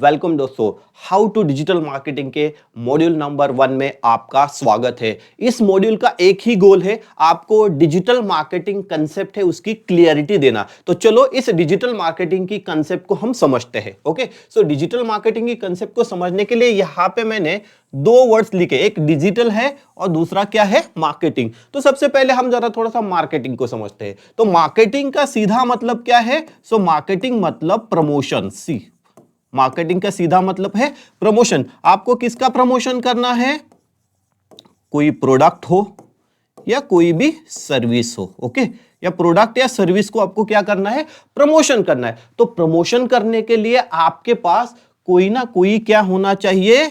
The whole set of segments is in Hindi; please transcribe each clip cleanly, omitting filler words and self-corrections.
वेलकम दोस्तों, हाउ टू डिजिटल मार्केटिंग के मॉड्यूल नंबर 1 में आपका स्वागत है। इस मॉड्यूल का एक ही गोल है, आपको डिजिटल मार्केटिंग कंसेप्ट है उसकी क्लियरिटी देना। तो चलो इस डिजिटल मार्केटिंग की कंसेप्ट को हम समझते हैं। ओके, सो डिजिटल मार्केटिंग की कंसेप्ट को समझने के लिए यहां पे मैंने दो वर्ड्स लिखे, एक डिजिटल है और दूसरा क्या है, मार्केटिंग। तो सबसे पहले हम जरा थोड़ा सा मार्केटिंग को समझते हैं। तो मार्केटिंग का सीधा मतलब क्या है? सो मार्केटिंग मतलब प्रमोशन। मार्केटिंग का सीधा मतलब है प्रमोशन। आपको किसका प्रमोशन करना है? कोई प्रोडक्ट हो या कोई भी सर्विस हो। ओके, या प्रोडक्ट या सर्विस को आपको क्या करना है? प्रमोशन करना है। तो प्रमोशन करने के लिए आपके पास कोई ना कोई क्या होना चाहिए?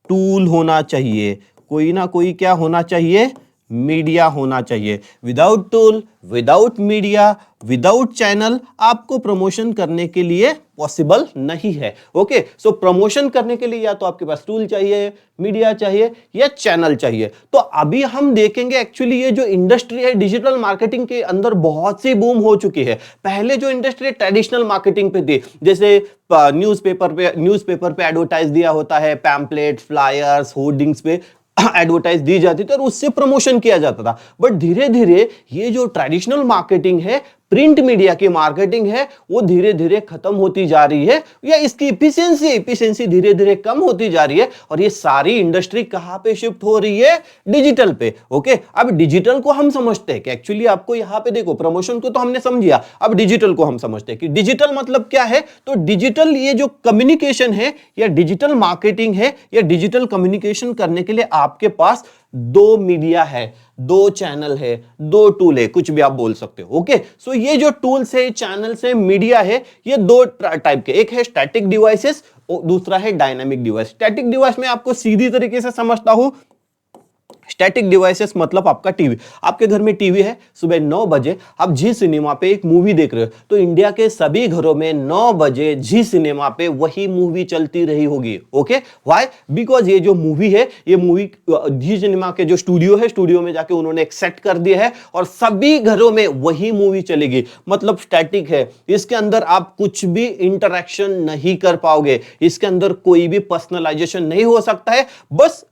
टूल होना चाहिए। कोई ना कोई क्या होना चाहिए? मीडिया होना चाहिए। Without tool, without media, without channel आपको प्रमोशन करने के लिए पॉसिबल नहीं है। ओके, सो प्रमोशन करने के लिए या तो आपके पास टूल चाहिए, मीडिया चाहिए या चैनल चाहिए। तो अभी हम देखेंगे एक्चुअली ये जो इंडस्ट्री है डिजिटल मार्केटिंग के अंदर बहुत सी बूम हो चुकी है। पहले जो इंडस्ट्री ट्रेडिशनल मार्केटिंग पे थी, जैसे न्यूज़पेपर पे एडवर्टाइज दिया होता है, पैम्पलेट, फ्लायर्स, होर्डिंग्स पे एडवर्टाइज दी जाती थी और उससे प्रमोशन किया जाता था। बट धीरे धीरे ये जो ट्रेडिशनल मार्केटिंग है, प्रिंट मीडिया की मार्केटिंग है, वो धीरे धीरे खत्म होती जा रही है या इसकी इफिशिएंसी धीरे धीरे कम होती जा रही है। और ये सारी इंडस्ट्री कहां पे शिफ्ट हो रही है? डिजिटल पे। ओके, अब डिजिटल को हम समझते हैं कि एक्चुअली आपको यहां पे देखो, प्रमोशन को तो हमने समझिया, अब डिजिटल को हम समझते हैं कि डिजिटल मतलब क्या है। तो डिजिटल ये जो कम्युनिकेशन है या डिजिटल मार्केटिंग है या डिजिटल कम्युनिकेशन करने के लिए आपके पास दो मीडिया है, दो चैनल है, दो टूल है, कुछ भी आप बोल सकते हो। ओके, सो ये जो टूल्स है, चैनल्स है, मीडिया है, ये दो टाइप के, एक है स्टैटिक डिवाइसेस और दूसरा है डायनामिक डिवाइस। स्टैटिक डिवाइस में आपको सीधी तरीके से समझता हूं, स्टैटिक डिवाइसेस मतलब आपका टीवी। आपके घर में टीवी है, सुबह 9 बजे आप जी सिनेमा पे एक मूवी देख रहे हो, तो इंडिया के सभी घरों में 9 बजे जी सिनेमा पे वही मूवी चलती रही होगी। Okay, why? बिकॉज ये जो मूवी है, ये मूवी जी सिनेमा के जो स्टूडियो है, स्टूडियो में जाके उन्होंने एक सेट कर दिया है और सभी घरों में वही मूवी चलेगी। मतलब स्टैटिक है, इसके अंदर आप कुछ भी इंटरेक्शन नहीं कर पाओगे, इसके अंदर कोई भी पर्सनलाइजेशन नहीं हो सकता है। बस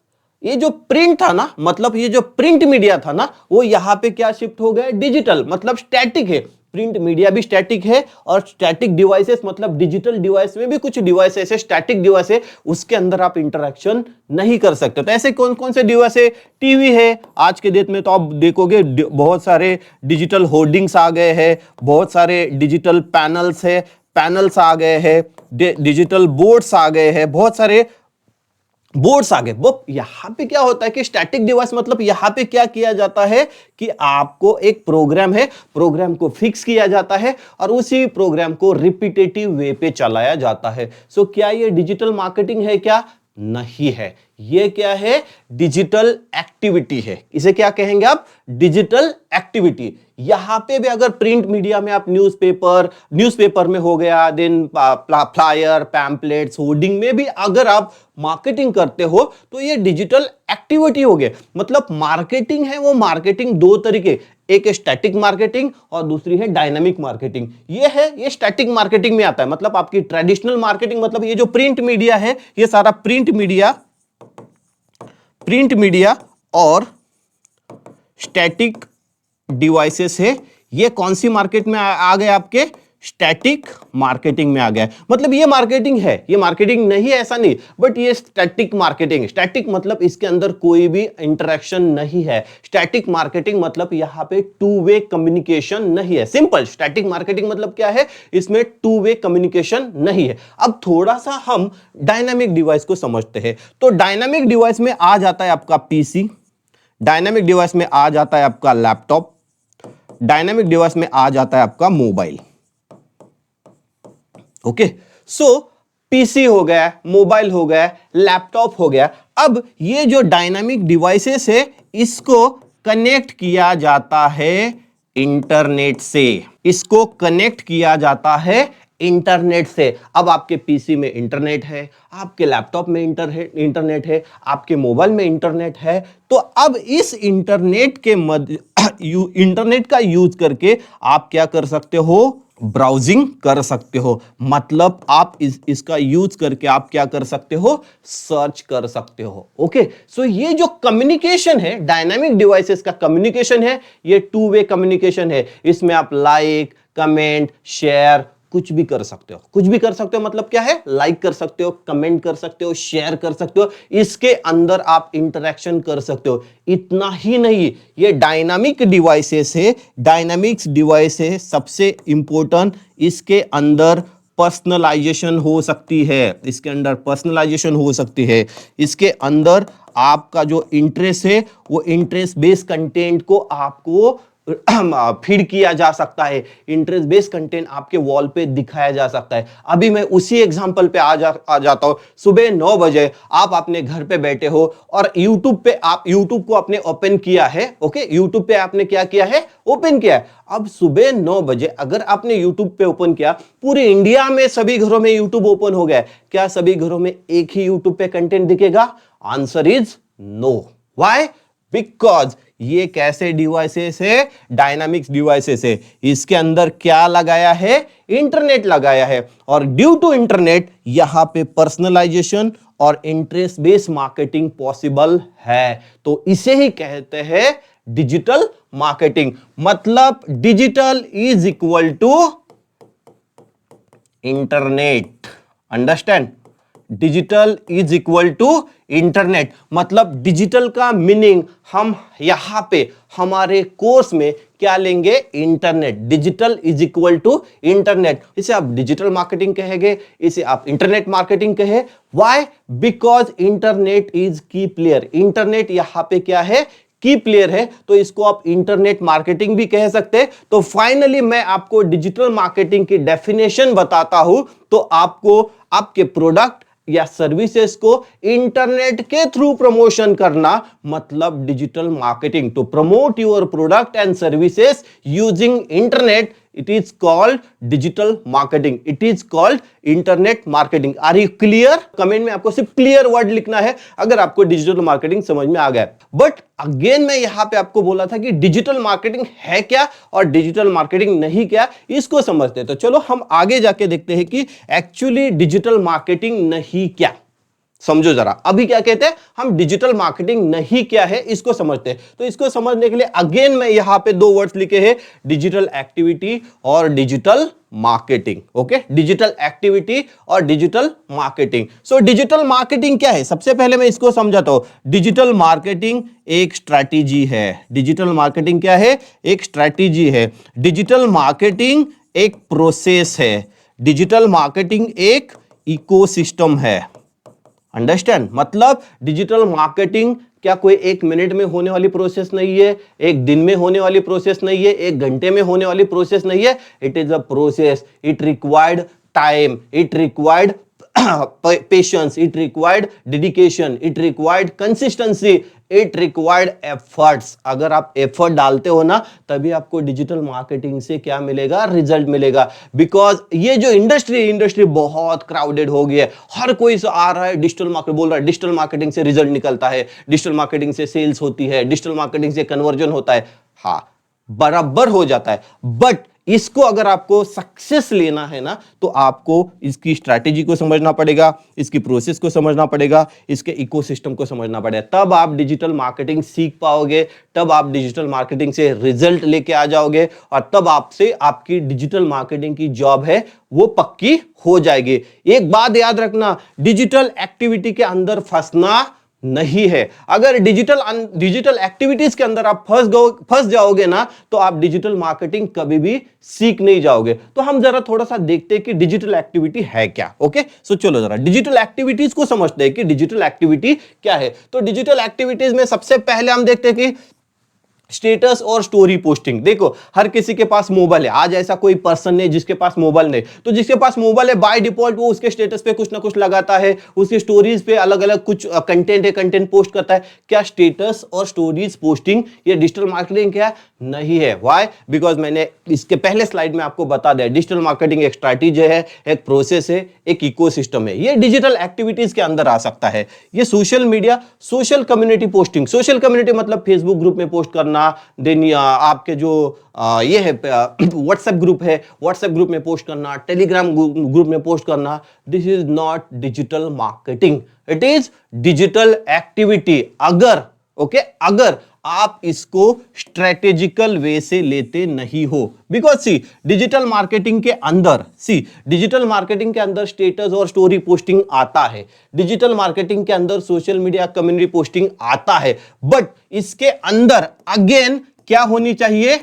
ये जो प्रिंट था ना, मतलब ये जो प्रिंट मीडिया था ना, वो यहां पे क्या शिफ्ट हो गया? डिजिटल, मतलब स्टैटिक है। प्रिंट मीडिया भी स्टैटिक है और स्टैटिक डिवाइसेस मतलब डिजिटल डिवाइस में भी कुछ डिवाइस ऐसे स्टैटिक डिवाइस है, उसके अंदर आप इंटरेक्शन नहीं कर सकते। तो ऐसे कौन कौन से डिवाइस है? टीवी है, आज के डेट में तो आप देखोगे बहुत सारे डिजिटल होर्डिंग्स आ गए हैं, बहुत सारे डिजिटल पैनल्स आ गए हैं, डिजिटल बोर्ड्स आ गए हैं, बहुत सारे बोर्ड्स आगे। वो यहां पे क्या होता है कि स्टैटिक डिवाइस मतलब यहां पे क्या किया जाता है कि आपको एक प्रोग्राम है, प्रोग्राम को फिक्स किया जाता है और उसी प्रोग्राम को रिपीटेटिव वे पे चलाया जाता है। सो क्या ये डिजिटल मार्केटिंग है? क्या नहीं है। ये क्या है? डिजिटल एक्टिविटी है। इसे क्या कहेंगे आप? Digital activity. यहां पे भी अगर प्रिंट मीडिया में आप न्यूज़पेपर में हो गया, देन फ्लायर, पैम्पलेट्स, होर्डिंग में भी अगर आप मार्केटिंग करते हो तो ये डिजिटल एक्टिविटी हो गया। मतलब मार्केटिंग है, वो मार्केटिंग दो तरीके, एक है स्टैटिक मार्केटिंग और दूसरी है डायनामिक मार्केटिंग। ये स्टैटिक मार्केटिंग में आता है। मतलब आपकी ट्रेडिशनल मार्केटिंग, मतलब ये जो प्रिंट मीडिया है, ये सारा प्रिंट मीडिया और स्टैटिक डिवाइसेस है, ये कौन सी मार्केट में आ गए? आपके स्टैटिक मार्केटिंग में आ गया। मतलब ये मार्केटिंग है, ये मार्केटिंग नहीं है ऐसा नहीं, बट ये स्टैटिक मार्केटिंग। स्टैटिक मतलब इसके अंदर कोई भी इंटरेक्शन नहीं है। स्टैटिक मार्केटिंग मतलब यहां पे टू वे कम्युनिकेशन नहीं है। सिंपल, स्टैटिक मार्केटिंग मतलब क्या है? इसमें टू वे कम्युनिकेशन नहीं है। अब थोड़ा सा हम डायनामिक डिवाइस को समझते हैं। तो डायनामिक डिवाइस में आ जाता है आपका पीसी, डायनामिक डिवाइस में आ जाता है आपका लैपटॉप, डायनामिक डिवाइस में आ जाता है आपका मोबाइल। ओके, सो पीसी हो गया, मोबाइल हो गया, लैपटॉप हो गया। अब ये जो डायनामिक डिवाइसेस है, इसको कनेक्ट किया जाता है इंटरनेट से। इसको कनेक्ट किया जाता है इंटरनेट से। अब आपके पीसी में इंटरनेट है, आपके लैपटॉप में इंटरनेट है, आपके मोबाइल में इंटरनेट है। तो अब इस इंटरनेट के इंटरनेट का यूज करके आप क्या कर सकते हो, ब्राउजिंग कर सकते हो। मतलब आप इसका यूज करके आप क्या कर सकते हो, सर्च कर सकते हो। ओके, सो ये जो कम्युनिकेशन है, डायनामिक डिवाइसेस का कम्युनिकेशन है, ये टू वे कम्युनिकेशन है। इसमें आप लाइक, कमेंट, शेयर कुछ भी कर सकते हो। कुछ भी कर सकते हो मतलब क्या है, लाइक कर सकते हो, कमेंट कर सकते हो, शेयर कर सकते हो, इसके अंदर आप इंटरेक्शन कर सकते हो। इतना ही नहीं, ये डायनामिक डिवाइसेस है, डायनामिक्स डिवाइस है, सबसे इंपॉर्टेंट इसके अंदर पर्सनलाइजेशन हो सकती है। इसके अंदर पर्सनलाइजेशन हो सकती है। इसके अंदर आपका जो इंटरेस्ट है वो इंटरेस्ट बेस्ड कंटेंट को आपको फीड किया जा सकता है। इंटरेस्ट बेस्ड कंटेंट आपके वॉल पे दिखाया जा सकता है। अभी मैं उसी एग्जांपल पे आ जाता हूं। सुबह 9 बजे आप अपने घर पे बैठे हो और यूट्यूब पे आप यूट्यूब को आपने ओपन किया है। ओके, यूट्यूब पे आपने क्या किया है, ओपन किया है। अब सुबह 9 बजे अगर आपने यूट्यूब पे ओपन किया, पूरे इंडिया में सभी घरों में यूट्यूब ओपन हो गया, क्या सभी घरों में एक ही यूट्यूब पे कंटेंट दिखेगा? Answer is no. Why? Because ये कैसे डिवाइसेस है, डायनामिक्स डिवाइसेस है। इसके अंदर क्या लगाया है, इंटरनेट लगाया है, और ड्यू टू इंटरनेट यहां पे पर्सनलाइजेशन और इंटरेस्ट बेस्ड मार्केटिंग पॉसिबल है। तो इसे ही कहते हैं डिजिटल मार्केटिंग। मतलब digital is equal to internet. Understand? Digital is equal to internet. मतलब डिजिटल का मीनिंग हम यहां पे हमारे कोर्स में क्या लेंगे, internet. Digital is equal to internet. इसे आप डिजिटल मार्केटिंग कहेंगे, इसे आप इंटरनेट मार्केटिंग कहे। Why? Because internet is key player. Internet यहां पे क्या है, की प्लेयर है, तो इसको आप इंटरनेट मार्केटिंग भी कह सकते हैं। तो फाइनली मैं आपको डिजिटल मार्केटिंग की डेफिनेशन बताता हूं, तो आपको आपके प्रोडक्ट या सर्विसेज को इंटरनेट के थ्रू प्रमोशन करना मतलब digital marketing. To promote your product and services using internet, it is called digital marketing, it is called internet marketing. Are you clear? Comment में आपको सिर्फ क्लियर वर्ड लिखना है अगर आपको डिजिटल मार्केटिंग समझ में आ गया। बट अगेन मैं यहां पे आपको बोला था कि डिजिटल मार्केटिंग है क्या और डिजिटल मार्केटिंग नहीं क्या, इसको समझते हैं। तो चलो हम आगे जाके देखते हैं कि एक्चुअली डिजिटल मार्केटिंग नहीं क्या। समझो जरा, अभी क्या कहते हैं हम, डिजिटल मार्केटिंग नहीं क्या है, इसको समझते हैं। तो इसको समझने के लिए अगेन मैं यहां पे दो वर्ड्स लिखे हैं, डिजिटल एक्टिविटी और digital marketing. Okay, digital activity और digital marketing. So digital marketing क्या है, सबसे पहले मैं इसको समझाता हूं। डिजिटल मार्केटिंग एक स्ट्रैटेजी है। डिजिटल मार्केटिंग क्या है, एक स्ट्रैटेजी है। डिजिटल मार्केटिंग एक प्रोसेस है। डिजिटल मार्केटिंग एक इकोसिस्टम है। अंडरस्टैंड? मतलब डिजिटल मार्केटिंग क्या कोई एक मिनट में होने वाली प्रोसेस नहीं है, एक दिन में होने वाली प्रोसेस नहीं है, एक घंटे में होने वाली प्रोसेस नहीं है। It is a process, it required time, it required patience, it required dedication, it required consistency, it required efforts. अगर आप एफर्ट डालते हो ना, तभी आपको डिजिटल मार्केटिंग से क्या मिलेगा, रिजल्ट मिलेगा। बिकॉज ये जो इंडस्ट्री बहुत क्राउडेड हो गई है। हर कोई आ रहा है डिजिटल मार्केट, बोल रहा है डिजिटल मार्केटिंग से रिजल्ट निकलता है, डिजिटल मार्केटिंग से सेल्स होती है, डिजिटल मार्केटिंग से कन्वर्जन होता है। हाँ, बराबर हो जाता है। बट इसको अगर आपको सक्सेस लेना है ना, तो आपको इसकी स्ट्रैटेजी को समझना पड़ेगा, इसकी प्रोसेस को समझना पड़ेगा, इसके इकोसिस्टम को समझना पड़ेगा। तब आप डिजिटल मार्केटिंग सीख पाओगे, तब आप डिजिटल मार्केटिंग से रिजल्ट लेके आ जाओगे, और तब आपसे आपकी डिजिटल मार्केटिंग की जॉब है वो पक्की हो जाएगी। एक बात याद रखना, डिजिटल एक्टिविटी के अंदर फंसना नहीं है। अगर डिजिटल एक्टिविटीज के अंदर आप फंस जाओगे ना, तो आप डिजिटल मार्केटिंग कभी भी सीख नहीं जाओगे। तो हम जरा थोड़ा सा देखते हैं कि डिजिटल एक्टिविटी है क्या। ओके, सो चलो जरा डिजिटल एक्टिविटीज को समझते हैं कि डिजिटल एक्टिविटी क्या है। तो डिजिटल एक्टिविटीज में सबसे पहले हम देखते हैं कि स्टेटस और स्टोरी पोस्टिंग। देखो, हर किसी के पास मोबाइल है। आज ऐसा कोई पर्सन नहीं जिसके पास मोबाइल नहीं। तो जिसके पास मोबाइल है, बाय डिफॉल्ट वो उसके स्टेटस पे कुछ ना कुछ लगाता है, उसकी स्टोरीज पे अलग अलग कुछ कंटेंट है, कंटेंट पोस्ट करता है। क्या स्टेटस और स्टोरीज पोस्टिंग ये डिजिटल मार्केटिंग क्या नहीं है? व्हाई? बिकॉज मैंने इसके पहले स्लाइड में आपको बता दिया, डिजिटल मार्केटिंग एक स्ट्रैटेजी है, एक प्रोसेस है, एक इकोसिस्टम है। ये डिजिटल एक्टिविटीज के अंदर आ सकता है। ये social media, social community posting. Social community मतलब फेसबुक ग्रुप में पोस्ट करना, करना, देन आपके जो ये है व्हाट्सएप ग्रुप है, व्हाट्सएप ग्रुप में पोस्ट करना, टेलीग्राम ग्रुप में पोस्ट करना, this is not digital marketing, it is digital activity. अगर अगर आप इसको स्ट्रेटेजिकल वे से लेते नहीं हो, बिकॉज डिजिटल मार्केटिंग के अंदर स्टेटस और स्टोरी पोस्टिंग आता है, डिजिटल मार्केटिंग के अंदर सोशल मीडिया कम्युनिटी पोस्टिंग आता है, बट इसके अंदर अगेन क्या होनी चाहिए,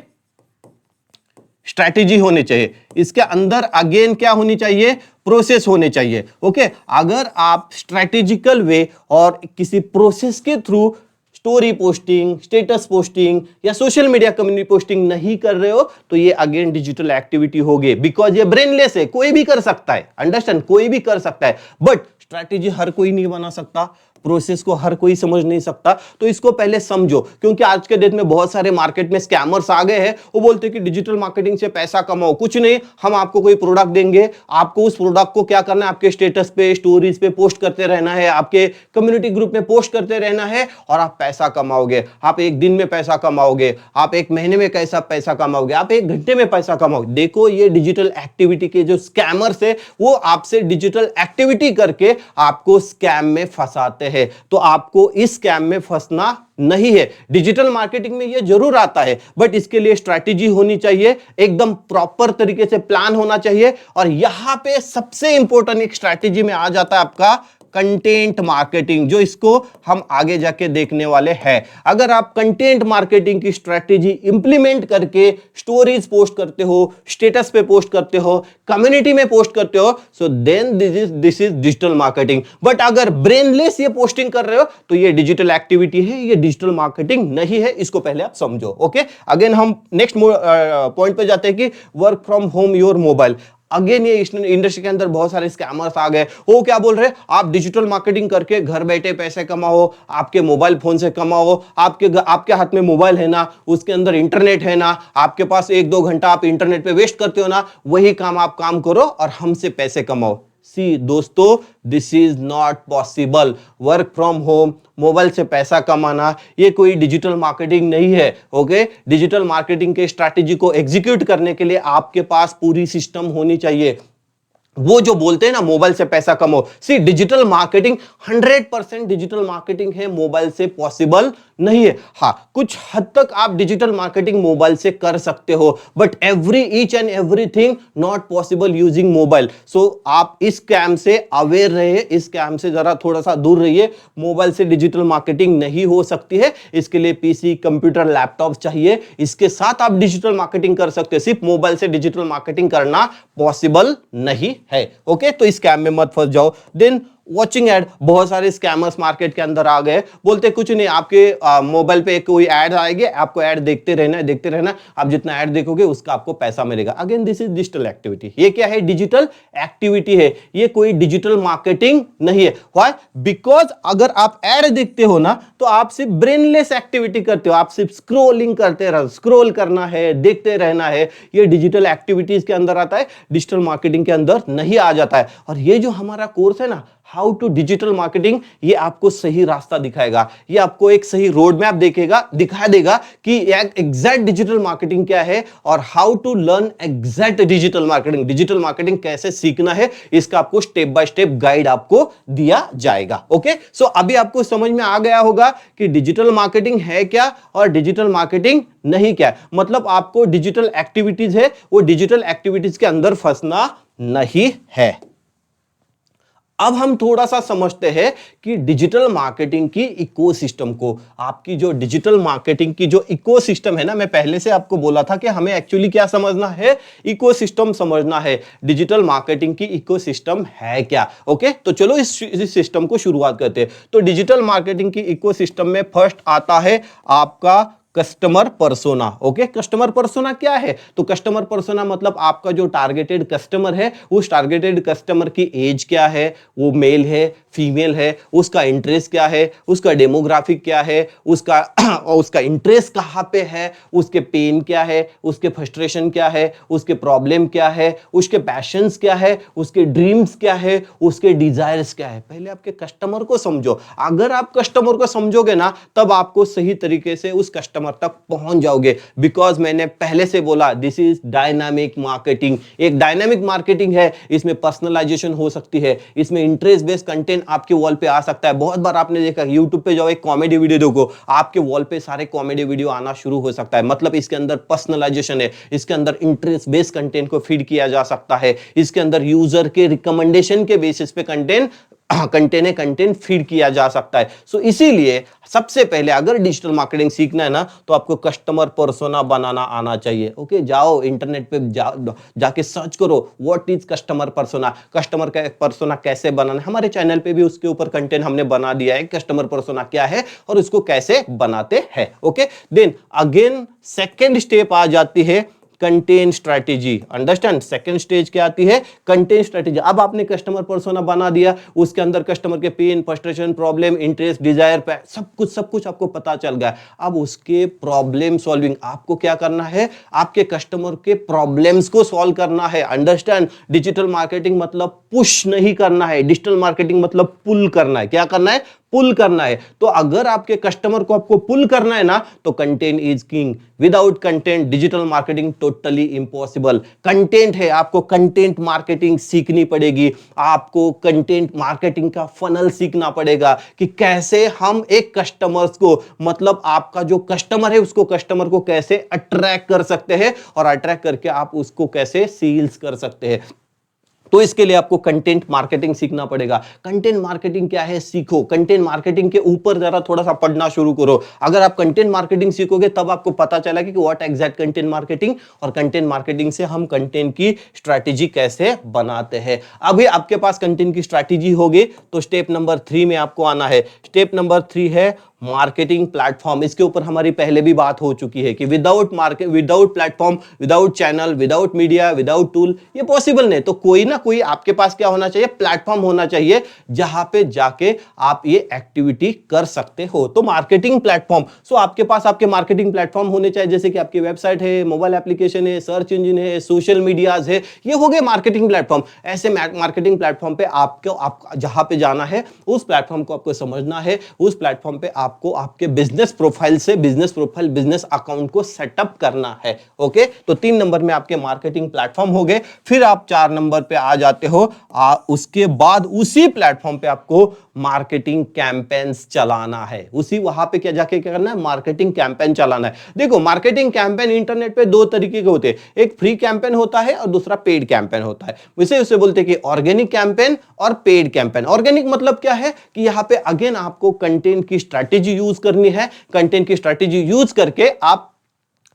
स्ट्रैटेजी होनी चाहिए। इसके अंदर अगेन क्या होनी चाहिए, प्रोसेस होने चाहिए। ओके, अगर आप स्ट्रैटेजिकल वे और किसी प्रोसेस के through story posting, status posting या सोशल मीडिया कम्युनिटी पोस्टिंग नहीं कर रहे हो तो ये अगेन डिजिटल एक्टिविटी होगी, बिकॉज ये ब्रेनलेस है, कोई भी कर सकता है, अंडरस्टैंड, कोई भी कर सकता है, बट स्ट्रैटेजी हर कोई नहीं बना सकता, प्रोसेस को हर कोई समझ नहीं सकता, तो इसको पहले समझो। क्योंकि आज के डेट में बहुत सारे मार्केट में स्कैमर्स आ गए हैं, वो बोलते हैं कि डिजिटल मार्केटिंग से पैसा कमाओ। कुछ नहीं, हम आपको कोई प्रोडक्ट देंगे, आपको उस प्रोडक्ट को क्या करना है, आपके स्टेटस पे, स्टोरीज पे पोस्ट करते रहना है, आपके कम्युनिटी ग्रुप में पोस्ट करते रहना है और आप पैसा कमाओगे। आप एक दिन में पैसा कमाओगे, आप एक महीने में कैसा पैसा कमाओगे, आप एक घंटे में पैसा कमाओगे। देखो, ये डिजिटल एक्टिविटी के जो स्कैमर्स है वो आपसे डिजिटल एक्टिविटी करके आपको स्कैम में फंसाते हैं। तो आपको इस स्कैम में फंसना नहीं है। डिजिटल मार्केटिंग में ये जरूर आता है, बट इसके लिए स्ट्रैटेजी होनी चाहिए, एकदम प्रॉपर तरीके से प्लान होना चाहिए। और यहां पे सबसे इंपॉर्टेंट एक स्ट्रैटेजी में आ जाता है आपका कंटेंट मार्केटिंग, जो इसको हम आगे जाके देखने वाले हैं। अगर आप कंटेंट मार्केटिंग की स्ट्रैटेजी इंप्लीमेंट करके स्टोरीज पोस्ट करते हो, स्टेटस पे पोस्ट करते हो, कम्युनिटी में पोस्ट करते हो, so then this is digital marketing. But अगर ब्रेनलेस ये पोस्टिंग कर रहे हो तो ये डिजिटल एक्टिविटी है, ये डिजिटल मार्केटिंग नहीं है। इसको पहले आप समझो। ओके, अगेन हम नेक्स्ट पॉइंट पे जाते हैं कि work from home your mobile. Again ये इंडस्ट्री के अंदर बहुत सारे स्कैमर्स आ गए। वो क्या बोल रहे हैं, आप डिजिटल मार्केटिंग करके घर बैठे पैसे कमाओ, आपके मोबाइल फोन से कमाओ, आपके हाथ में मोबाइल है ना, उसके अंदर इंटरनेट है ना, आपके पास 1-2 घंटा आप इंटरनेट पे वेस्ट करते हो ना, वही काम आप काम करो और हमसे पैसे कमाओ। सी दोस्तों, this is not possible. Work from home, mobile से पैसा कमाना, ये कोई डिजिटल मार्केटिंग नहीं है। ओके, डिजिटल मार्केटिंग के स्ट्रैटेजी को एग्जीक्यूट करने के लिए आपके पास पूरी सिस्टम होनी चाहिए। वो जो बोलते हैं ना मोबाइल से पैसा कमाओ, सी डिजिटल मार्केटिंग 100% डिजिटल मार्केटिंग है, मोबाइल से पॉसिबल नहीं है। हाँ, कुछ हद तक आप डिजिटल मार्केटिंग मोबाइल से कर सकते हो, but each and everything not possible using mobile. So आप इस स्कैम से अवेयर रहिए, इस स्कैम से जरा थोड़ा सा दूर रहिए। मोबाइल से डिजिटल मार्केटिंग नहीं हो सकती है, इसके लिए पीसी, कंप्यूटर, लैपटॉप चाहिए। इसके साथ आप डिजिटल मार्केटिंग कर सकते हैं, सिर्फ मोबाइल से डिजिटल मार्केटिंग करना पॉसिबल नहीं है। ओके, तो इस स्कैम में मत फंस जाओ। देन वॉचिंग एड, बहुत सारे स्कैमर्स मार्केट के अंदर आ गए, बोलते कुछ नहीं, आपके मोबाइल पे कोई ऐड आएगी, आपको ऐड देखते रहना, आप जितना ऐड देखोगे उसका आपको पैसा मिलेगा। Again this is digital activity. ये क्या है, डिजिटल एक्टिविटी है, ये कोई डिजिटल मार्केटिंग नहीं है। व्हाई? बिकॉज अगर आप ऐड देखते हो ना तो आप सिर्फ ब्रेनलेस एक्टिविटी करते हो, आप सिर्फ स्क्रोलिंग करते रहो, स्क्रोल करना है, देखते रहना है। ये डिजिटल एक्टिविटीज के अंदर आता है, डिजिटल मार्केटिंग के अंदर नहीं आ जाता है। और ये जो हमारा कोर्स है ना, हाउ टू डिजिटल मार्केटिंग, ये आपको सही रास्ता दिखाएगा, ये आपको एक सही रोड मैप दिखा देगा कि एग्जैक्ट डिजिटल मार्केटिंग क्या है और how to learn exact digital marketing, digital marketing कैसे सीखना है, इसका आपको स्टेप बाय स्टेप गाइड आपको दिया जाएगा। ओके, सो अभी आपको समझ में आ गया होगा कि डिजिटल मार्केटिंग है क्या और डिजिटल मार्केटिंग नहीं क्या। मतलब आपको डिजिटल एक्टिविटीज है, वो डिजिटल एक्टिविटीज के अंदर फंसना नहीं है। अब हम थोड़ा सा समझते हैं कि डिजिटल मार्केटिंग की इकोसिस्टम को, आपकी जो डिजिटल मार्केटिंग की जो इकोसिस्टम है ना, मैं पहले से आपको बोला था कि हमें एक्चुअली क्या समझना है, इकोसिस्टम समझना है। डिजिटल मार्केटिंग की इकोसिस्टम है क्या। ओके, तो चलो इस सिस्टम को शुरुआत करते हैं। तो डिजिटल मार्केटिंग की इकोसिस्टम में फर्स्ट आता है आपका customer persona. Okay, customer persona क्या है, तो कस्टमर पर्सोना मतलब आपका जो टारगेटेड कस्टमर है, उस टारगेटेड कस्टमर की एज क्या है, वो मेल है, फीमेल है, उसका इंटरेस्ट क्या है, उसका डेमोग्राफिक क्या है, उसका इंटरेस्ट कहां पे है, उसके पेन क्या है, उसके फ्रस्ट्रेशन क्या है, उसके प्रॉब्लम क्या है, उसके पैशंस क्या है, उसके ड्रीम्स क्या है, उसके डिजायर्स क्या है। पहले आपके कस्टमर को समझो। अगर आप कस्टमर को समझोगे ना, तब आपको सही तरीके से उस कस्टमर कस्टमर तक पहुंच जाओगे। बिकॉज मैंने पहले से बोला दिस इज डायनामिक मार्केटिंग। एक डायनामिक मार्केटिंग है, इसमें पर्सनलाइजेशन हो सकती है, इसमें इंटरेस्ट बेस्ड कंटेंट आपके वॉल पे आ सकता है। बहुत बार आपने देखा यूट्यूब पे जाओ, एक कॉमेडी वीडियो देखो, आपके वॉल पे सारे कॉमेडी वीडियो आना शुरू हो सकता है। मतलब इसके अंदर पर्सनलाइजेशन है, इसके अंदर इंटरेस्ट बेस्ड कंटेंट को फीड किया जा सकता है, इसके अंदर यूजर के रिकमेंडेशन के बेसिस पे कंटेंट फीड किया जा सकता है। सो इसीलिए सबसे पहले अगर डिजिटल मार्केटिंग सीखना है ना, तो आपको कस्टमर पर्सोना बनाना आना चाहिए। ओके, जाओ इंटरनेट पे जाके सर्च करो what is customer persona, customer का पर्सोना कैसे बनाना। हमारे चैनल पे भी उसके ऊपर कंटेंट हमने बना दिया है, कस्टमर पर्सोना क्या है और उसको कैसे बनाते हैं। Okay, then again second step आ जाती है content strategy. Understand, second stage क्या आती है, कंटेंट स्ट्रैटेजी। अब आपने कस्टमर पर्सोना बना दिया, उसके अंदर कस्टमर के pain, frustration, problem, interest, desire, सब कुछ आपको पता चल गया। अब उसके प्रॉब्लम सॉल्विंग, आपको क्या करना है, आपके कस्टमर के प्रॉब्लम्स को सॉल्व करना है। अंडरस्टैंड, डिजिटल मार्केटिंग मतलब पुश नहीं करना है, डिजिटल मार्केटिंग मतलब पुल करना है। क्या करना है, पुल करना है। तो अगर आपके कस्टमर को आपको पुल करना है ना, तो content is king. Without content digital marketing totally impossible. Content है, आपको कंटेंट मार्केटिंग सीखनी पड़ेगी, आपको कंटेंट मार्केटिंग का फनल सीखना पड़ेगा कि कैसे हम एक कस्टमर्स को, मतलब आपका जो कस्टमर है उसको, कस्टमर को कैसे अट्रैक्ट कर सकते हैं और अट्रैक्ट करके आप उसको कैसे सेल्स कर सकते हैं। तो इसके लिए आपको कंटेंट मार्केटिंग सीखना पड़ेगा। कंटेंट मार्केटिंग क्या है, सीखो। कंटेंट मार्केटिंग के ऊपर जरा थोड़ा सा पढ़ना शुरू करो। अगर आप कंटेंट मार्केटिंग सीखोगे तब आपको पता चला कि व्हाट एग्जैक्ट कंटेंट मार्केटिंग, और कंटेंट मार्केटिंग से हम कंटेंट की स्ट्रैटेजी कैसे बनाते हैं। अभी आपके पास कंटेंट की स्ट्रैटेजी होगी तो स्टेप नंबर 3 में आपको आना है। स्टेप नंबर 3 है मार्केटिंग प्लेटफॉर्म। इसके ऊपर हमारी पहले भी बात हो चुकी है कि without market, without platform, without channel, without media, without tool ये पॉसिबल नहीं। तो कोई ना कोई आपके पास क्या होना चाहिए, प्लेटफॉर्म होना चाहिए जहां पे जाके आप ये एक्टिविटी कर सकते हो। तो मार्केटिंग प्लेटफॉर्म, सो आपके पास आपके मार्केटिंग प्लेटफॉर्म होने चाहिए, जैसे कि आपकी वेबसाइट है, मोबाइल एप्लीकेशन है, सर्च इंजन है, सोशल मीडियाज है, ये हो गए मार्केटिंग प्लेटफॉर्म। ऐसे मार्केटिंग प्लेटफॉर्म पे आपको जहां पे जाना है उस प्लेटफॉर्म को आपको समझना है, उस प्लेटफॉर्म पे आपको आपके बिजनेस प्रोफाइल से बिजनेस अकाउंट को सेटअप करना है। ओके, तो 3 नंबर में आपके मार्केटिंग प्लेटफॉर्म हो गए। फिर आप 4 नंबर पे आ जाते हो, उसके बाद उसी प्लेटफॉर्म पे आपको मार्केटिंग कैंपेन्स चलाना है। उसी वहां पे क्या जाके क्या करना है, मार्केटिंग कैंपेन चलाना है। देखो मार्केटिंग कैंपेन इंटरनेट पे 2 तरीके के होते हैं, एक फ्री कैंपेन होता है और दूसरा पेड कैंपेन होता है। उसे बोलते हैं कि ऑर्गेनिक कैंपेन और पेड कैंपेन। ऑर्गेनिक मतलब क्या है कि यहां पे अगेन आपको कंटेंट की स्ट्रैटेजी यूज करनी है। कंटेंट की स्ट्रैटेजी यूज करके आप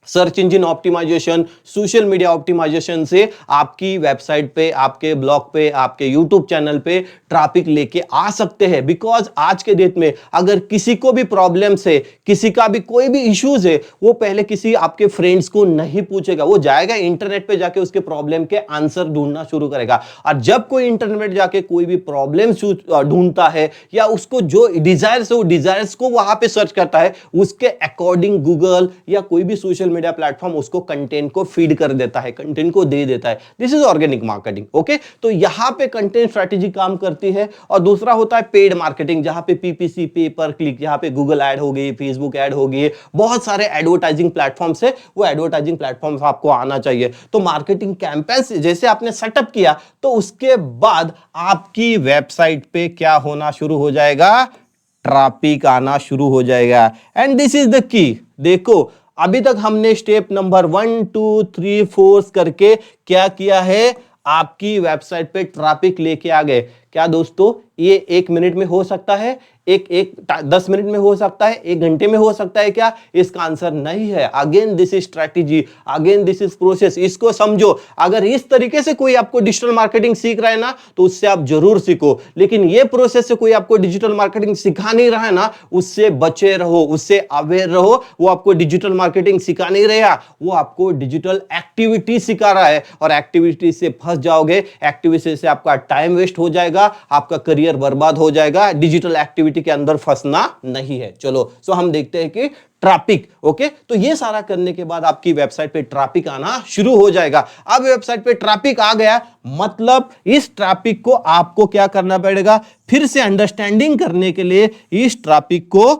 search engine optimisation, social media optimisation से आपकी वेबसाइट पे, आपके ब्लॉग पे, आपके यूट्यूब चैनल पे ट्रैफिक लेके आ सकते हैं। बिकॉज आज के डेट में अगर किसी को भी प्रॉब्लम्स है, किसी का भी कोई भी इश्यूज है, वो पहले किसी आपके फ्रेंड्स को नहीं पूछेगा, वो जाएगा इंटरनेट पे जाके उसके प्रॉब्लम के आंसर ढूंढना शुरू करेगा। और जब कोई इंटरनेट जाके कोई भी प्रॉब्लम ढूंढता है या उसको जो डिजायर्स है वो डिजायर्स को वहां पे सर्च करता है, उसके अकॉर्डिंग गूगल या कोई भी सोशल मीडिया प्लेटफॉर्म उसको कंटेंट को फीड कर देता है, कंटेंट को दे देता है। This is organic marketing. Okay, तो यहां पे कंटेंट स्ट्रेटेजी काम करती है। और दूसरा होता है पेड मार्केटिंग, जहां पे पीपीसी, पे पर क्लिक, जहां पे गूगल ऐड हो गई, फेसबुक ऐड हो गई, बहुत सारे एडवर्टाइजिंग प्लेटफॉर्म्स है, वो एडवर्टाइजिंग प्लेटफॉर्म्स आपको आना चाहिए। तो मार्केटिंग कैंपेन्स जैसे आपने सेटअप किया तो उसके बाद आपकी वेबसाइट पे क्या होना शुरू हो जाएगा, ट्रैफिक आना शुरू हो जाएगा। And this is the key. देखो अभी तक हमने स्टेप नंबर 1 2 3 4 करके क्या किया है, आपकी वेबसाइट पे ट्रैफिक लेके आ गए। क्या दोस्तों ये 1 मिनट में हो सकता है, एक 10 मिनट में हो सकता है, 1 घंटे में हो सकता है क्या? इसका आंसर नहीं है। Again this is strategy, again this is process. इसको समझो। अगर इस तरीके से कोई आपको डिजिटल मार्केटिंग सीख रहा है ना, तो उससे आप जरूर सीखो। लेकिन ये प्रोसेस से कोई आपको डिजिटल मार्केटिंग सिखा नहीं रहा है ना, उससे बचे रहो, उससे अवेयर रहो। वो आपको डिजिटल मार्केटिंग सिखा नहीं रहा, वो आपको डिजिटल एक्टिविटी सिखा रहा है, और एक्टिविटी से फंस जाओगे, एक्टिविटी से आपका टाइम वेस्ट हो जाएगा, आपका करियर बर्बाद हो जाएगा। डिजिटल एक्टिविटी के अंदर फंसना नहीं है। चलो सो हम देखते हैं कि ट्रैफिक। ओके, तो ये सारा करने के बाद आपकी वेबसाइट पे ट्रैफिक आना शुरू हो जाएगा। अब वेबसाइट पे ट्रैफिक आ गया, मतलब इस ट्रैफिक को आपको क्या करना पड़ेगा, फिर से अंडरस्टैंडिंग करने के लिए इस ट्रैफिक को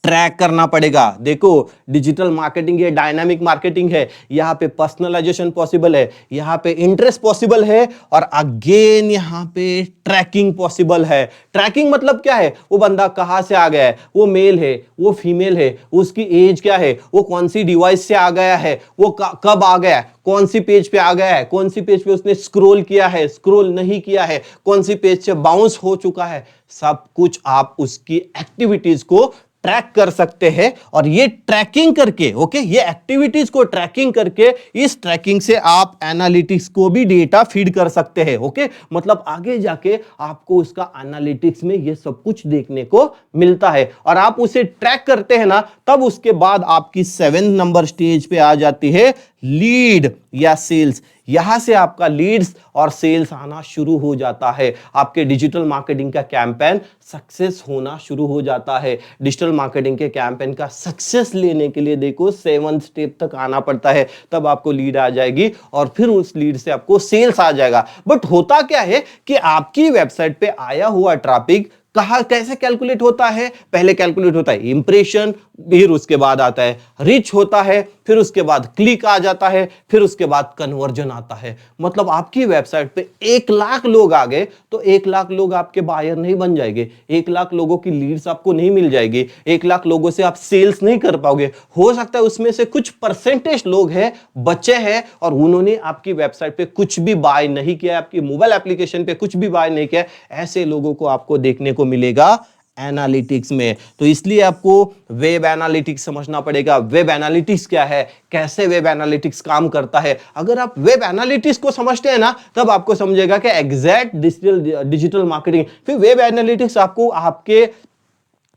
ट्रैक करना पड़ेगा। देखो डिजिटल मार्केटिंग ये डायनामिक मार्केटिंग है, यहां पे पर्सनलाइजेशन पॉसिबल है, यहां पे इंटरेस्ट पॉसिबल है, और अगेन यहां पे ट्रैकिंग पॉसिबल है। ट्रैकिंग मतलब क्या है, वो बंदा कहां से आ गया है, वो मेल है, वो फीमेल है, उसकी एज क्या है, वो कौन सी डिवाइस से आ गया है, वो कब आ गया है, कौन सी पेज पे आ गया है, कौन सी पेज पे उसने स्क्रॉल किया है, स्क्रॉल नहीं किया है, कौन सी पेज से बाउंस हो चुका है, सब कुछ आप उसकी एक्टिविटीज को ट्रैक कर सकते हैं। और ये ट्रैकिंग करके, ओके, ये एक्टिविटीज को ट्रैकिंग करके, इस ट्रैकिंग से आप एनालिटिक्स को भी डेटा फीड कर सकते हैं। ओके, मतलब आगे जाके आपको उसका एनालिटिक्स में ये सब कुछ देखने को मिलता है, और आप उसे ट्रैक करते हैं ना, तब उसके बाद आपकी 7 नंबर स्टेज पे आ जाती है लीड या सेल्स। यहां से आपका लीड्स और सेल्स आना शुरू हो जाता है, आपके डिजिटल मार्केटिंग का कैंपेन सक्सेस होना शुरू हो जाता है। डिजिटल मार्केटिंग के कैंपेन का सक्सेस लेने के लिए देखो 7 स्टेप तक आना पड़ता है, तब आपको लीड आ जाएगी, और फिर उस लीड से आपको सेल्स आ जाएगा। बट होता क्या है कि आपकी वेबसाइट पे आया हुआ ट्रैफिक कहां कैसे कैलकुलेट होता है, पहले कैलकुलेट होता है इंप्रेशन, फिर उसके बाद आता है रीच होता है, फिर उसके बाद क्लिक आ जाता है, फिर उसके बाद कन्वर्जन आता है। मतलब आपकी वेबसाइट पे 1 लाख लोग आ गए तो 1 लाख लोग आपके बायर नहीं बन जाएंगे, 1 लाख लोगों की लीड्स आपको नहीं मिल जाएगी, 1 लाख लोगों से आप सेल्स नहीं कर पाओगे। हो सकता है उसमें से कुछ परसेंटेज लोग हैं, बच्चे हैं, और उन्होंने आपकी वेबसाइट पे कुछ भी बाय नहीं किया, आपकी मोबाइल एप्लीकेशन पे कुछ भी बाय नहीं किया, ऐसे लोगों को आपको देखने को मिलेगा एनालिटिक्स में। तो इसलिए आपको वेब एनालिटिक्स समझना पड़ेगा। वेब एनालिटिक्स क्या है, कैसे वेब एनालिटिक्स काम करता है। अगर आप वेब एनालिटिक्स को समझते हैं ना, तब आपको समझेगा कि एग्जैक्ट डिजिटल मार्केटिंग। फिर वेब एनालिटिक्स आपको आपके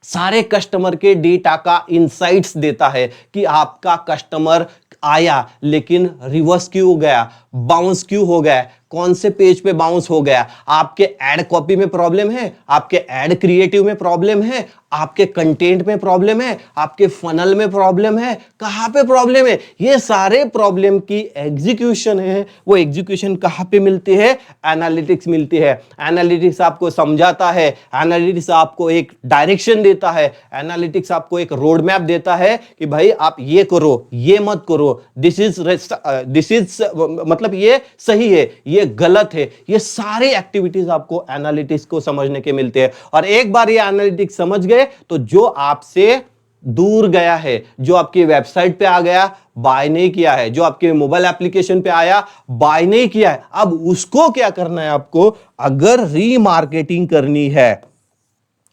सारे कस्टमर के डेटा का इंसाइट्स देता है कि आपका कस्टमर आया लेकिन रिवर्स क्यों गया, बाउंस क्यों हो गया, कौन से पेज पे बाउंस हो गया, आपके एड कॉपी में प्रॉब्लम है, आपके एड क्रिएटिव में प्रॉब्लम है, आपके कंटेंट में प्रॉब्लम है, आपके फनल में प्रॉब्लम है, कहां पे प्रॉब्लम है, ये सारे प्रॉब्लम की एग्जीक्यूशन है, वो एग्जीक्यूशन कहां पे मिलती है, एनालिटिक्स मिलती है। एनालिटिक्स आपको समझाता है, एनालिटिक्स आपको एक डायरेक्शन देता है, एनालिटिक्स आपको एक रोड मैप देता है कि भाई आप ये करो, ये मत करो, दिस इज मतलब ये सही है, ये गलत है। ये सारे एक्टिविटीज आपको एनालिटिक्स को समझने के मिलते हैं। और एक बार ये एनालिटिक्स समझ गए तो जो आपसे दूर गया है, जो आपकी वेबसाइट पे आ गया, बाय नहीं किया है, जो आपके मोबाइल एप्लीकेशन पे आया, बाय नहीं किया है, अब उसको क्या करना है आपको, अगर रीमार्केटिंग करनी है,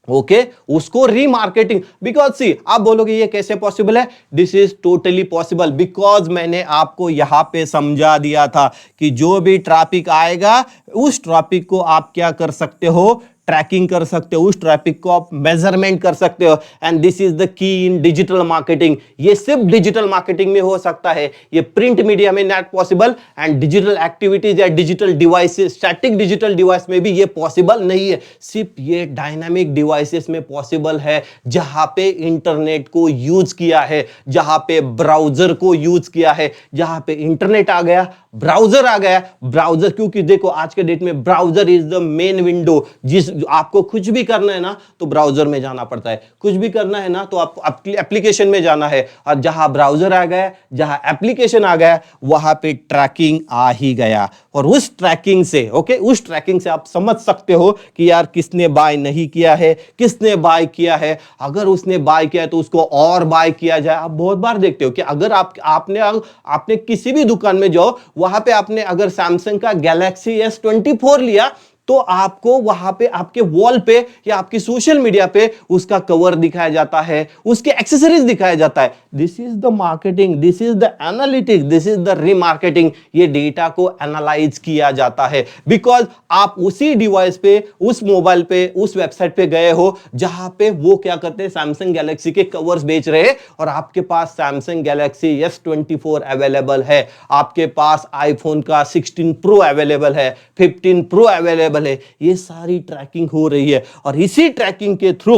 ओके, उसको रीमार्केटिंग। बिकॉज सी आप बोलोगे ये कैसे पॉसिबल है, this is totally possible, because मैंने आपको यहां पे समझा दिया था कि जो भी ट्रैफिक आएगा उस ट्रैफिक को आप क्या कर सकते हो, ट्रैकिंग कर सकते हो, उस ट्रैफिक को आप मेजरमेंट कर सकते हो। And this is the key in digital marketing. ये सिर्फ डिजिटल मार्केटिंग में हो सकता है, ये प्रिंट मीडिया में not possible, and digital activities या digital devices, static digital device में भी ये पॉसिबल नहीं है। सिर्फ ये डायनामिक डिवाइसेस में पॉसिबल है, जहां पे इंटरनेट को यूज किया है, जहां पे ब्राउजर को यूज किया है, जहां पे इंटरनेट आ गया, ब्राउजर आ गया। ब्राउजर, क्योंकि देखो आज के डेट में browser is the main window. जिस आपको कुछ भी करना है ना तो ब्राउजर में जाना पड़ता है, कुछ भी करना है ना तो आप एप्लीकेशन में जाना है, और जहां ब्राउजर आ गया, जहां एप्लीकेशन आ गया, वहां पे ट्रैकिंग आ ही गया। और उस ट्रैकिंग से, ओके, उस ट्रैकिंग से आप समझ सकते हो कि यार किसने बाय नहीं किया है, किसने बाय किया है। अगर उसने बाय किया है तो उसको और बाय किया जाए। आप बहुत बार देखते हो कि अगर आपने किसी भी दुकान में जाओ, वहां पे आपने अगर सैमसंग का गैलेक्सी S24 लिया तो आपको वहां पे आपके वॉल पे या आपकी सोशल मीडिया पे उसका कवर दिखाया जाता है, उसके एक्सेसरीज दिखाया जाता है। This is the marketing, this is the analytics, this is the remarketing. ये डेटा को एनालाइज किया जाता है, बिकॉज आप उसी डिवाइस पे, उस मोबाइल पे, उस वेबसाइट पे गए हो जहां पे वो क्या करते हैं, सैमसंग गैलेक्सी के कवर्स बेच रहे हैं, और आपके पास सैमसंग गैलेक्सी S24 अवेलेबल है, आपके पास आईफोन का 16 प्रो अवेलेबल है, 15 प्रो अवेलेबल है। ये सारी ट्रैकिंग हो रही है, और इसी ट्रैकिंग के थ्रू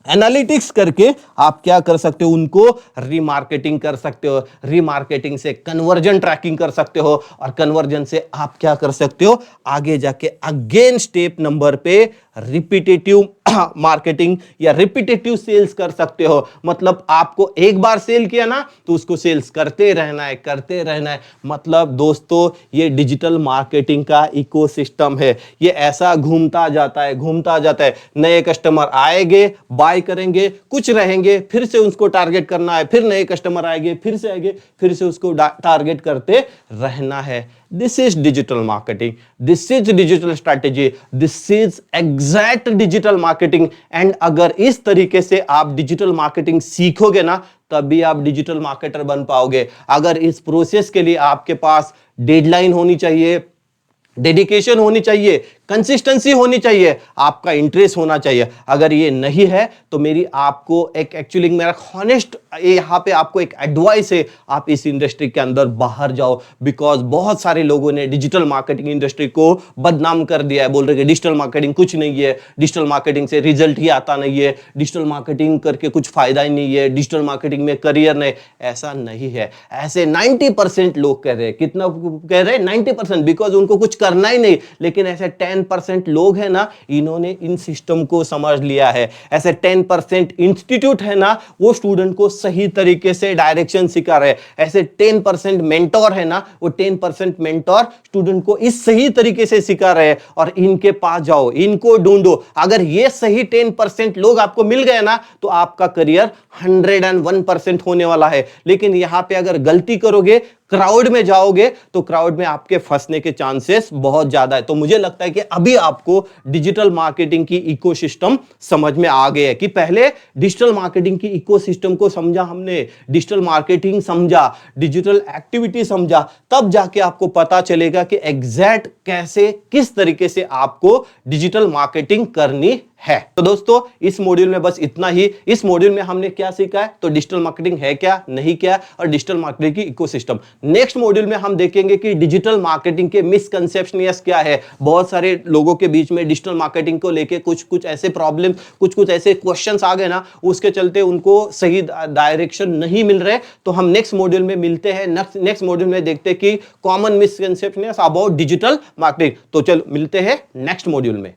एनालिटिक्स करके आप क्या कर सकते हो, उनको रीमार्केटिंग कर सकते हो। रीमार्केटिंग से कन्वर्जन ट्रैकिंग कर सकते हो, और कन्वर्जन से आप क्या कर सकते हो, आगे जाके अगेन स्टेप नंबर पे रिपीटेटिव मार्केटिंग या रिपीटेटिव सेल्स कर सकते हो। मतलब आपको एक बार सेल किया ना तो उसको सेल्स करते रहना है, करते रहना है। मतलब दोस्तों ये डिजिटल मार्केटिंग का इकोसिस्टम है, ये ऐसा घूमता जाता है, घूमता जाता है। नए कस्टमर आएंगे, बाय करेंगे, कुछ रहेंगे, फिर से उसको टारगेट करना है, फिर नए कस्टमर आएंगे, फिर से आएंगे, फिर से उसको टारगेट करते रहना है। This is digital marketing, this is digital strategy, this is exact digital marketing. And अगर इस तरीके से आप डिजिटल मार्केटिंग सीखोगे ना, तभी आप डिजिटल मार्केटर बन पाओगे। अगर इस प्रोसेस के लिए आपके पास डेडलाइन होनी चाहिए, डेडिकेशन होनी चाहिए, कंसिस्टेंसी होनी चाहिए, आपका इंटरेस्ट होना चाहिए। अगर ये नहीं है तो मेरी आपको एक एक्चुअली मेरा हॉनेस्ट यहां पे आपको एक एडवाइस है, आप इस इंडस्ट्री के अंदर बाहर जाओ। बिकॉज बहुत सारे लोगों ने डिजिटल मार्केटिंग इंडस्ट्री को बदनाम कर दिया है, बोल रहे कि डिजिटल मार्केटिंग कुछ नहीं है, डिजिटल मार्केटिंग से रिजल्ट ही आता नहीं है, डिजिटल मार्केटिंग करके कुछ फायदा ही नहीं है, डिजिटल मार्केटिंग में करियर नहीं। ऐसा नहीं है। ऐसे 90% लोग कह रहे हैं। कितना कह रहे हैं? 90%, बिकॉज उनको कुछ करना ही नहीं। लेकिन ऐसे 10% लोग हैं ना, इन्होंने इन सिस्टम को समझ लिया है। ऐसे 10% इंस्टीट्यूट है ना, वो स्टूडेंट को सही तरीके से डायरेक्शन सिखा रहे हैं। ऐसे 10% मेंटोर है ना, वो 10% मेंटोर स्टूडेंट को इस सही तरीके से सिखा रहे हैं। और इनके पास जाओ, इनको ढूंढो। अगर ये सही 10% लोग आपको मिल गए ना, तो आपका करियर 101% होने वाला है। लेकिन यहां पे अगर गलती करोगे, क्राउड में जाओगे, तो क्राउड में आपके फंसने के चांसेस बहुत ज्यादा है। तो मुझे लगता है कि अभी आपको डिजिटल मार्केटिंग की इकोसिस्टम समझ में आ गया है कि पहले डिजिटल मार्केटिंग की इकोसिस्टम को समझा हमने, डिजिटल मार्केटिंग समझा, डिजिटल एक्टिविटी समझा, तब जाके आपको पता चलेगा कि एग्जैक्ट कैसे, किस तरीके से आपको डिजिटल मार्केटिंग करनी है। तो दोस्तों इस मॉड्यूल में बस इतना ही। इस मॉड्यूल में हमने क्या सीखा है, तो डिजिटल मार्केटिंग है क्या, नहीं क्या, और डिजिटल मार्केटिंग की इकोसिस्टम। नेक्स्ट मॉड्यूल में हम देखेंगे कि डिजिटल मार्केटिंग के मिसकंसेप्शंस क्या है। बहुत सारे लोगों के बीच में डिजिटल मार्केटिंग को लेके कुछ ऐसे प्रॉब्लम, कुछ ऐसे क्वेश्चंस आ गए ना, उसके चलते उनको सही डायरेक्शन नहीं मिल रहे। तो हम नेक्स्ट मॉड्यूल में मिलते हैं। नेक्स्ट मॉड्यूल में देखते हैं कि common misconceptions about digital marketing. तो चलो मिलते हैं नेक्स्ट मॉड्यूल में।